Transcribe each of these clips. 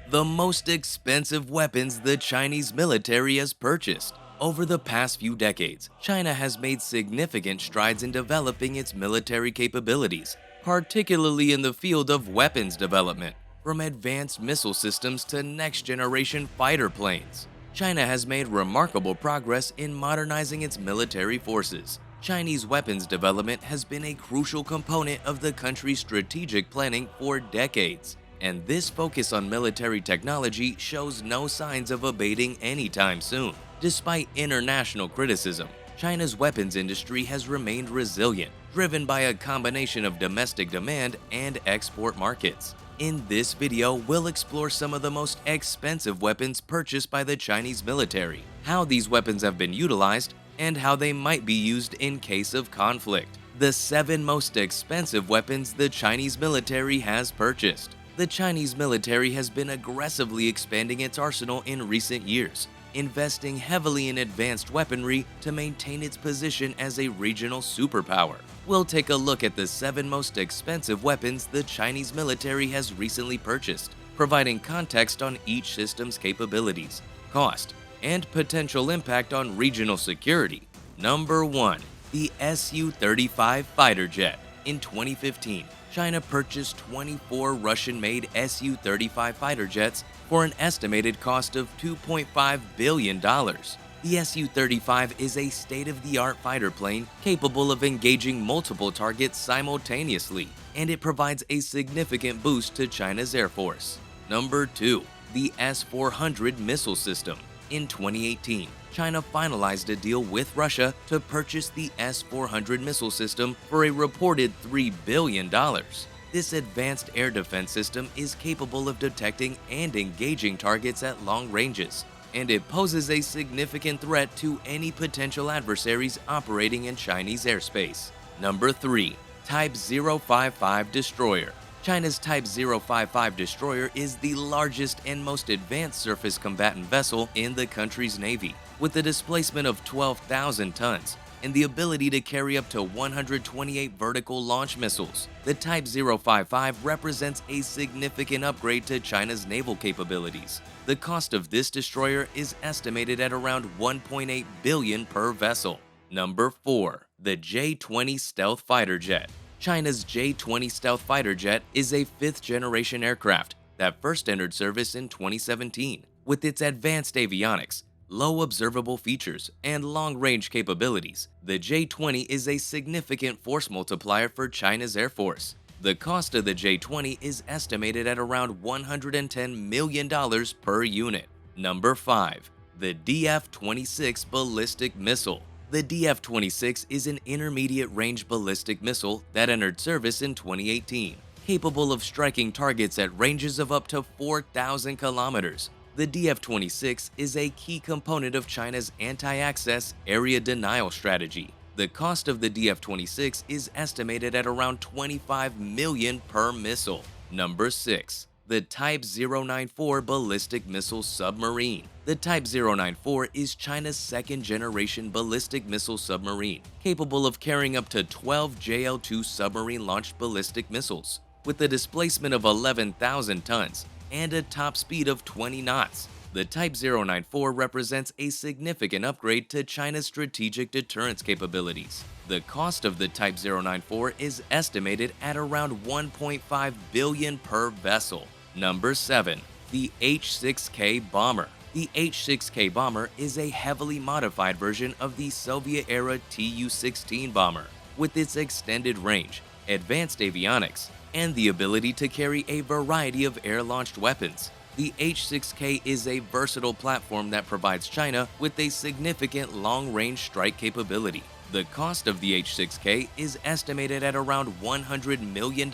The most expensive weapons the Chinese military has purchased. Over the past few decades, China has made significant strides in developing its military capabilities, particularly in the field of weapons development, from advanced missile systems to next-generation fighter planes. China has made remarkable progress in modernizing its military forces. Chinese weapons development has been a crucial component of the country's strategic planning for decades, and this focus on military technology shows no signs of abating anytime soon. Despite international criticism, China's weapons industry has remained resilient, driven by a combination of domestic demand and export markets. In this video, we'll explore some of the most expensive weapons purchased by the Chinese military, how these weapons have been utilized, and how they might be used in case of conflict. The 7 most expensive weapons the Chinese military has purchased. The Chinese military has been aggressively expanding its arsenal in recent years, investing heavily in advanced weaponry to maintain its position as a regional superpower. We'll take a look at the 7 most expensive weapons the Chinese military has recently purchased, providing context on each system's capabilities, cost, and potential impact on regional security. Number 1. The Su-35 fighter jet. In 2015, China purchased 24 Russian-made Su-35 fighter jets for an estimated cost of $2.5 billion. The Su-35 is a state-of-the-art fighter plane capable of engaging multiple targets simultaneously, and it provides a significant boost to China's Air Force. Number 2. The S-400 missile system. In 2018, China finalized a deal with Russia to purchase the S-400 missile system for a reported $3 billion. This advanced air defense system is capable of detecting and engaging targets at long ranges, and it poses a significant threat to any potential adversaries operating in Chinese airspace. Number 3. Type 055 destroyer. China's Type 055 destroyer is the largest and most advanced surface combatant vessel in the country's navy, with a displacement of 12,000 tons and the ability to carry up to 128 vertical launch missiles. The Type 055 represents a significant upgrade to China's naval capabilities. The cost of this destroyer is estimated at around $1.8 billion per vessel. Number 4. The J-20 stealth fighter jet. China's J-20 stealth fighter jet is a 5th-generation aircraft that first entered service in 2017. With its advanced avionics, low observable features, and long-range capabilities, the J-20 is a significant force multiplier for China's Air Force. The cost of the J-20 is estimated at around $110 million per unit. Number 5. The DF-26 ballistic missile. The DF-26 is an intermediate-range ballistic missile that entered service in 2018, capable of striking targets at ranges of up to 4,000 kilometers. The DF-26 is a key component of China's anti-access area denial strategy. The cost of the DF-26 is estimated at around $25 million per missile. Number 6. The Type 094 ballistic missile submarine. The Type 094 is China's 2nd-generation ballistic missile submarine, capable of carrying up to 12 JL-2 submarine-launched ballistic missiles, with a displacement of 11,000 tons and a top speed of 20 knots. The Type 094 represents a significant upgrade to China's strategic deterrence capabilities. The cost of the Type 094 is estimated at around $1.5 billion per vessel. Number 7. The H-6K bomber. The H-6K bomber is a heavily modified version of the Soviet-era Tu-16 bomber, with its extended range, advanced avionics, and the ability to carry a variety of air-launched weapons. The H-6K is a versatile platform that provides China with a significant long-range strike capability. The cost of the H-6K is estimated at around $100 million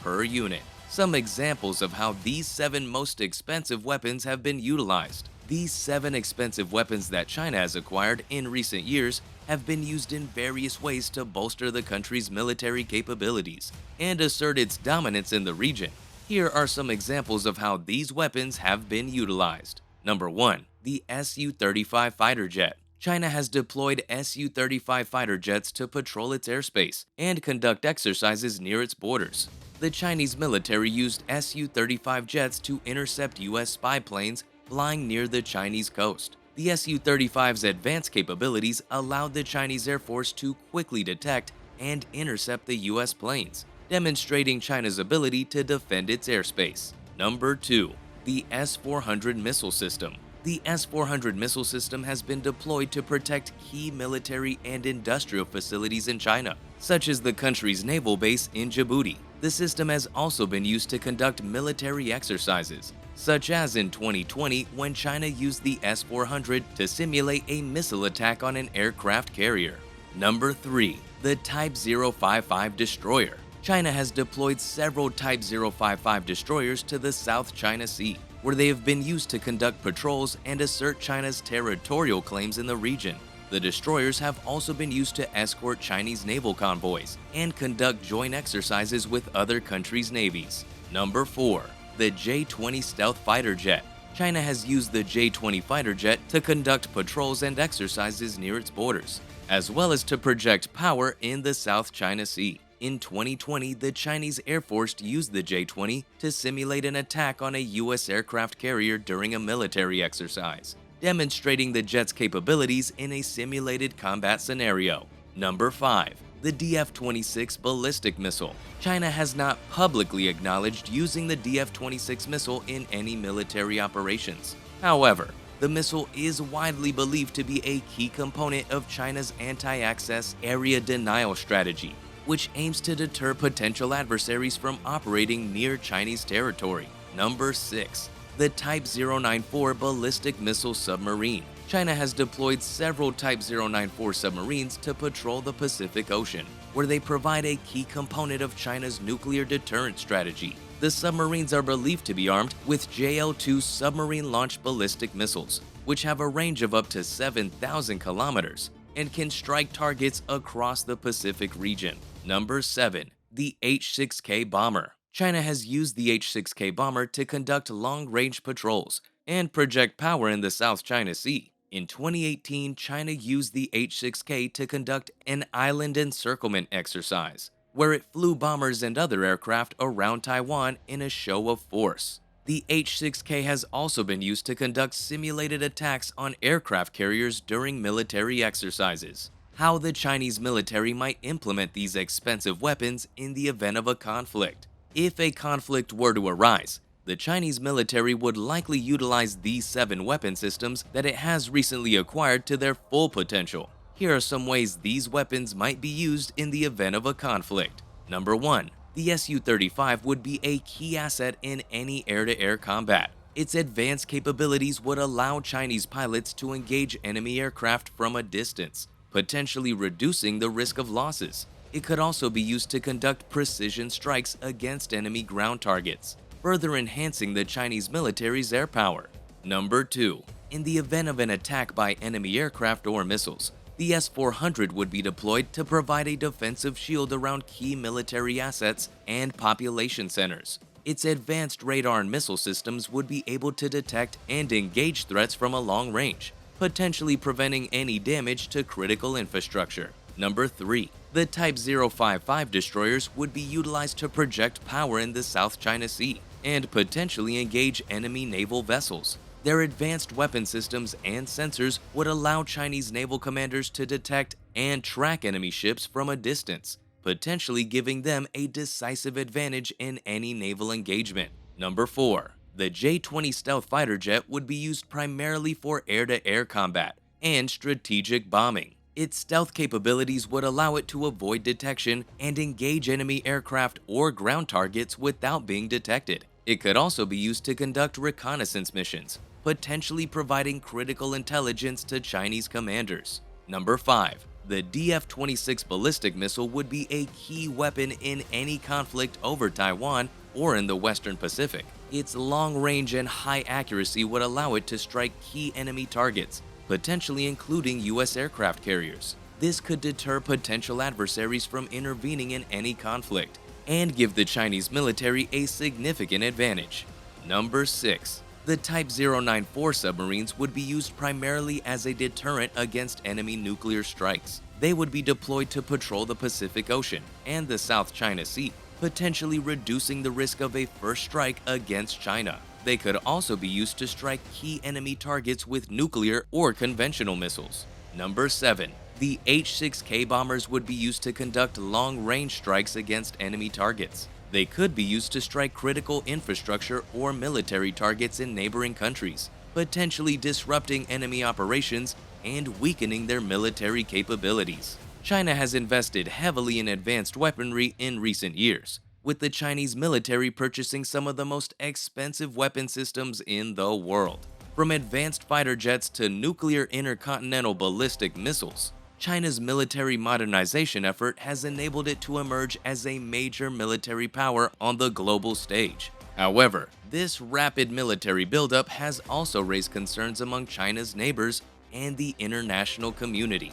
per unit. Some examples of how these 7 most expensive weapons have been utilized. These 7 expensive weapons that China has acquired in recent years have been used in various ways to bolster the country's military capabilities and assert its dominance in the region. Here are some examples of how these weapons have been utilized. Number 1. The Su-35 fighter jet. China has deployed Su-35 fighter jets to patrol its airspace and conduct exercises near its borders. The Chinese military used Su-35 jets to intercept US spy planes flying near the Chinese coast. The Su-35's advanced capabilities allowed the Chinese Air Force to quickly detect and intercept the US planes, demonstrating China's ability to defend its airspace. Number 2. The S-400 missile system. The S-400 missile system has been deployed to protect key military and industrial facilities in China, such as the country's naval base in Djibouti. The system has also been used to conduct military exercises, such as in 2020 when China used the S-400 to simulate a missile attack on an aircraft carrier. Number 3. The Type 055 destroyer. China has deployed several Type 055 destroyers to the South China Sea, where they have been used to conduct patrols and assert China's territorial claims in the region. The destroyers have also been used to escort Chinese naval convoys and conduct joint exercises with other countries' navies. Number 4. The J-20 stealth fighter jet. China has used the J-20 fighter jet to conduct patrols and exercises near its borders, as well as to project power in the South China Sea. In 2020, the Chinese Air Force used the J-20 to simulate an attack on a U.S. aircraft carrier during a military exercise, demonstrating the jet's capabilities in a simulated combat scenario. Number 5. The DF-26 ballistic missile. China has not publicly acknowledged using the DF-26 missile in any military operations. However, the missile is widely believed to be a key component of China's anti-access area denial strategy, which aims to deter potential adversaries from operating near Chinese territory. Number 6. The Type 094 ballistic missile submarine. China has deployed several Type 094 submarines to patrol the Pacific Ocean, where they provide a key component of China's nuclear deterrent strategy. The submarines are believed to be armed with JL-2 submarine-launched ballistic missiles, which have a range of up to 7,000 kilometers and can strike targets across the Pacific region. Number 7. The H-6K bomber. China has used the H-6K bomber to conduct long-range patrols and project power in the South China Sea. In 2018, China used the H-6K to conduct an island encirclement exercise, where it flew bombers and other aircraft around Taiwan in a show of force. The H-6K has also been used to conduct simulated attacks on aircraft carriers during military exercises. How the Chinese military might implement these expensive weapons in the event of a conflict. If a conflict were to arise, the Chinese military would likely utilize these 7 weapon systems that it has recently acquired to their full potential. Here are some ways these weapons might be used in the event of a conflict. Number 1. The Su-35 would be a key asset in any air-to-air combat. Its advanced capabilities would allow Chinese pilots to engage enemy aircraft from a distance, potentially reducing the risk of losses. It could also be used to conduct precision strikes against enemy ground targets, further enhancing the Chinese military's air power. Number 2. In the event of an attack by enemy aircraft or missiles, the S-400 would be deployed to provide a defensive shield around key military assets and population centers. Its advanced radar and missile systems would be able to detect and engage threats from a long range, potentially preventing any damage to critical infrastructure. Number 3. The Type 055 destroyers would be utilized to project power in the South China Sea and potentially engage enemy naval vessels. Their advanced weapon systems and sensors would allow Chinese naval commanders to detect and track enemy ships from a distance, potentially giving them a decisive advantage in any naval engagement. Number 4. The J-20 stealth fighter jet would be used primarily for air-to-air combat and strategic bombing. Its stealth capabilities would allow it to avoid detection and engage enemy aircraft or ground targets without being detected. It could also be used to conduct reconnaissance missions, potentially providing critical intelligence to Chinese commanders. Number 5. The DF-26 ballistic missile would be a key weapon in any conflict over Taiwan or in the Western Pacific. Its long range and high accuracy would allow it to strike key enemy targets, potentially including U.S. aircraft carriers. This could deter potential adversaries from intervening in any conflict and give the Chinese military a significant advantage. Number 6. The Type 094 submarines would be used primarily as a deterrent against enemy nuclear strikes. They would be deployed to patrol the Pacific Ocean and the South China Sea, potentially reducing the risk of a first strike against China. They could also be used to strike key enemy targets with nuclear or conventional missiles. Number 7. The H-6K bombers would be used to conduct long-range strikes against enemy targets. They could be used to strike critical infrastructure or military targets in neighboring countries, potentially disrupting enemy operations and weakening their military capabilities. China has invested heavily in advanced weaponry in recent years, with the Chinese military purchasing some of the most expensive weapon systems in the world. From advanced fighter jets to nuclear intercontinental ballistic missiles, China's military modernization effort has enabled it to emerge as a major military power on the global stage. However, this rapid military buildup has also raised concerns among China's neighbors and the international community.